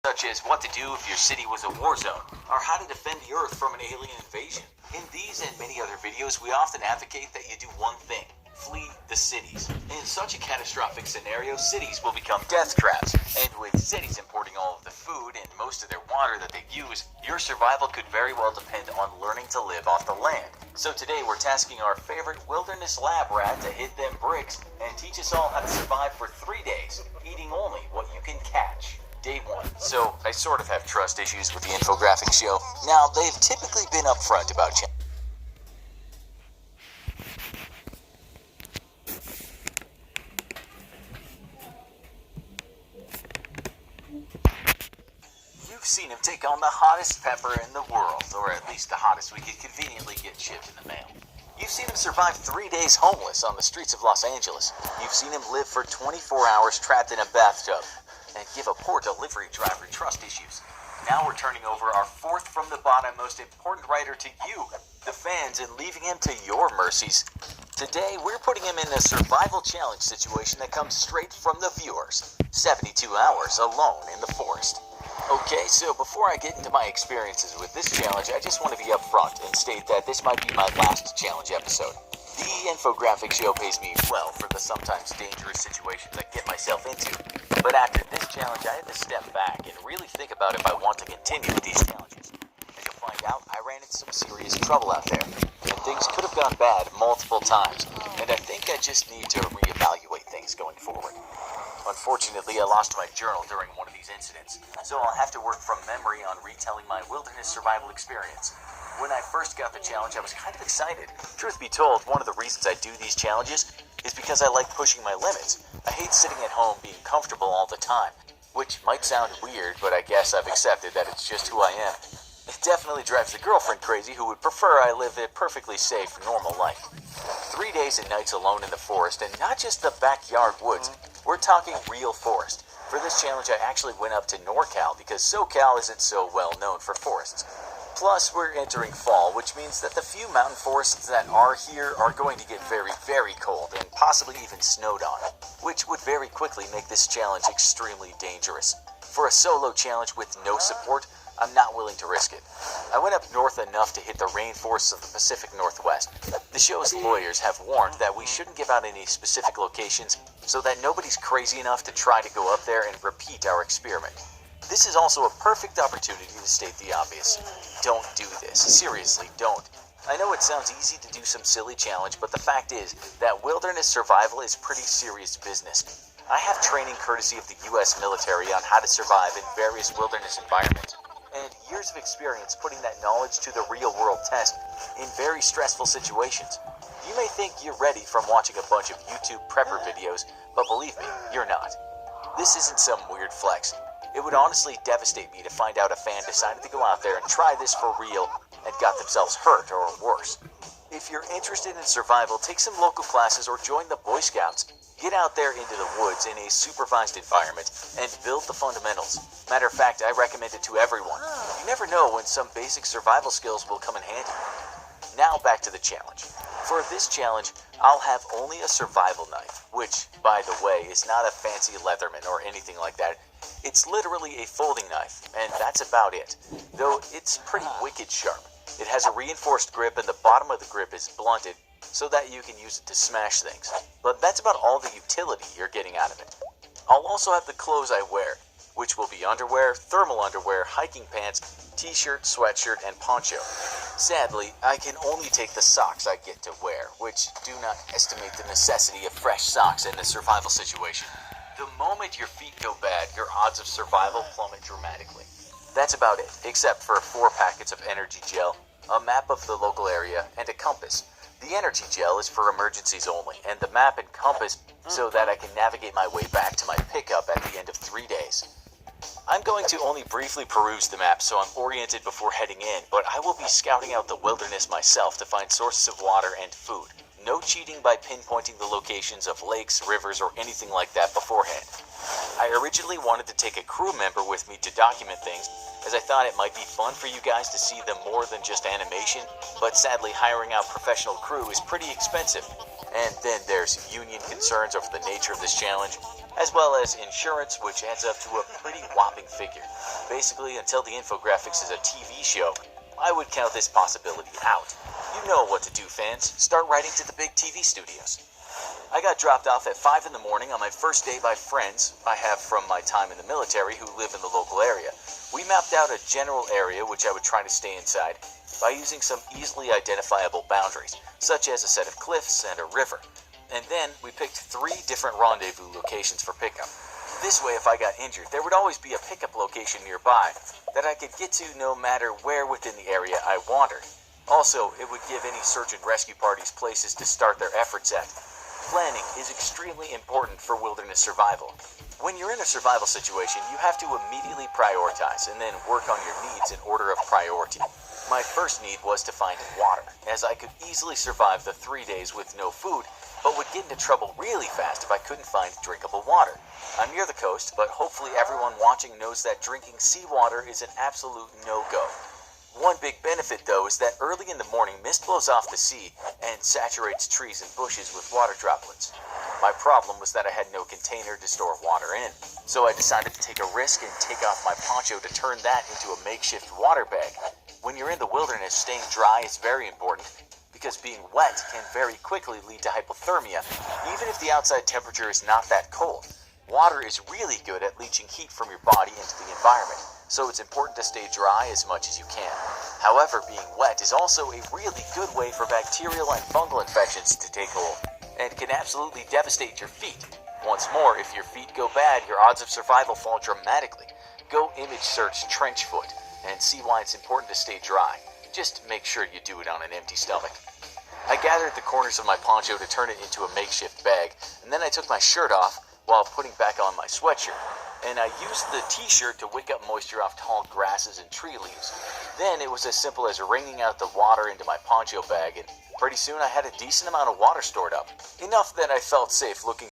such as what to do if your city was a war zone, or how to defend the Earth from an alien invasion. In these and many other videos, we often advocate that you do one thing: flee the cities. In such a catastrophic scenario, cities will become death traps, and with cities importing all of the food and most of their water that they use, your survival could very well depend on learning to live off the land. So today we're tasking our favorite wilderness lab rat to hit them bricks and teach us all how to survive for 3 days, eating only what you can catch. Day 1. So, I sort of have trust issues with the infographic show. Now, they've typically been upfront about You've seen him take on the hottest pepper in the world, or at least the hottest we could conveniently get shipped in the mail. You've seen him survive 3 days homeless on the streets of Los Angeles. You've seen him live for 24 hours trapped in a bathtub and give a poor delivery driver trust issues. Now we're turning over our fourth from the bottom most important writer to you, the fans, and leaving him to your mercies. Today, we're putting him in a survival challenge situation that comes straight from the viewers. 72 hours alone in the forest. Okay, so before I get into my experiences with this challenge, I just want to be upfront and state that this might be my last challenge episode. The infographic show pays me well for the sometimes dangerous situations I get myself into. But after this challenge, I had to step back and really think about if I want to continue with these challenges. As you'll find out, I ran into some serious trouble out there, and things could have gone bad multiple times, and I think I just need to reevaluate things going forward. Unfortunately, I lost my journal during one of these incidents, so I'll have to work from memory on retelling my wilderness survival experience. When I first got the challenge, I was kind of excited. Truth be told, one of the reasons I do these challenges is because I like pushing my limits. I hate sitting at home being comfortable all the time, which might sound weird, but I guess I've accepted that it's just who I am. It definitely drives the girlfriend crazy who would prefer I live a perfectly safe, normal life. 3 days and nights alone in the forest, and not just the backyard woods. We're talking real forest. For this challenge, I actually went up to NorCal because SoCal isn't so well known for forests. Plus, we're entering fall, which means that the few mountain forests that are here are going to get very, very cold and possibly even snowed on, which would very quickly make this challenge extremely dangerous. For a solo challenge with no support, I'm not willing to risk it. I went up north enough to hit the rainforests of the Pacific Northwest. The show's lawyers have warned that we shouldn't give out any specific locations so that nobody's crazy enough to try to go up there and repeat our experiment. This is also a perfect opportunity to state the obvious. Don't do this. Seriously, don't. I know it sounds easy to do some silly challenge, but the fact is that wilderness survival is pretty serious business. I have training courtesy of the US military on how to survive in various wilderness environments, and years of experience putting that knowledge to the real-world test in very stressful situations. You may think you're ready from watching a bunch of YouTube prepper videos, but believe me, you're not. This isn't some weird flex. It would honestly devastate me to find out a fan decided to go out there and try this for real and got themselves hurt or worse. If you're interested in survival, take some local classes or join the Boy Scouts. Get out there into the woods in a supervised environment and build the fundamentals. Matter of fact, I recommend it to everyone. You never know when some basic survival skills will come in handy. Now back to the challenge. For this challenge, I'll have only a survival knife, which, by the way, is not a fancy Leatherman or anything like that. It's literally a folding knife, and that's about it, though it's pretty wicked sharp. It has a reinforced grip, and the bottom of the grip is blunted so that you can use it to smash things. But that's about all the utility you're getting out of it. I'll also have the clothes I wear, which will be underwear, thermal underwear, hiking pants, t-shirt, sweatshirt, and poncho. Sadly, I can only take the socks I get to wear, which do not estimate the necessity of fresh socks in a survival situation. The moment your feet go bad, your odds of survival plummet dramatically. That's about it, except for 4 packets of energy gel, a map of the local area, and a compass. The energy gel is for emergencies only, and the map and compass so that I can navigate my way back to my pickup at the end of 3 days. I'm going to only briefly peruse the map so I'm oriented before heading in, but I will be scouting out the wilderness myself to find sources of water and food. No cheating by pinpointing the locations of lakes, rivers, or anything like that beforehand. I originally wanted to take a crew member with me to document things, as I thought it might be fun for you guys to see them more than just animation, but sadly hiring out professional crew is pretty expensive, And then there's union concerns over the nature of this challenge, as well as insurance, which adds up to a pretty whopping figure. Basically, until the infographics is a TV show, I would count this possibility out. You know what to do, fans. Start writing to the big TV studios. I got dropped off at 5 in the morning on my first day by friends I have from my time in the military who live in the local area. We mapped out a general area which I would try to stay inside by using some easily identifiable boundaries, such as a set of cliffs and a river. And then we picked 3 different rendezvous locations for pickup. This way, if I got injured, there would always be a pickup location nearby that I could get to no matter where within the area I wandered. Also, it would give any search and rescue parties places to start their efforts at. Planning is extremely important for wilderness survival. When you're in a survival situation, you have to immediately prioritize and then work on your needs in order of priority. My first need was to find water, as I could easily survive the 3 days with no food, but would get into trouble really fast if I couldn't find drinkable water. I'm near the coast, but hopefully everyone watching knows that drinking seawater is an absolute no-go. One big benefit, though, is that early in the morning, mist blows off the sea and saturates trees and bushes with water droplets. My problem was that I had no container to store water in, so I decided to take a risk and take off my poncho to turn that into a makeshift water bag. When you're in the wilderness, staying dry is very important, because being wet can very quickly lead to hypothermia, even if the outside temperature is not that cold. Water is really good at leaching heat from your body into the environment, so it's important to stay dry as much as you can. However, being wet is also a really good way for bacterial and fungal infections to take hold, and can absolutely devastate your feet. Once more, if your feet go bad, your odds of survival fall dramatically. Go image search trench foot and see why it's important to stay dry. Just make sure you do it on an empty stomach. I gathered the corners of my poncho to turn it into a makeshift bag, and then I took my shirt off while putting back on my sweatshirt. And I used the t-shirt to wick up moisture off tall grasses and tree leaves. Then it was as simple as wringing out the water into my poncho bag, and pretty soon I had a decent amount of water stored up. Enough that I felt safe looking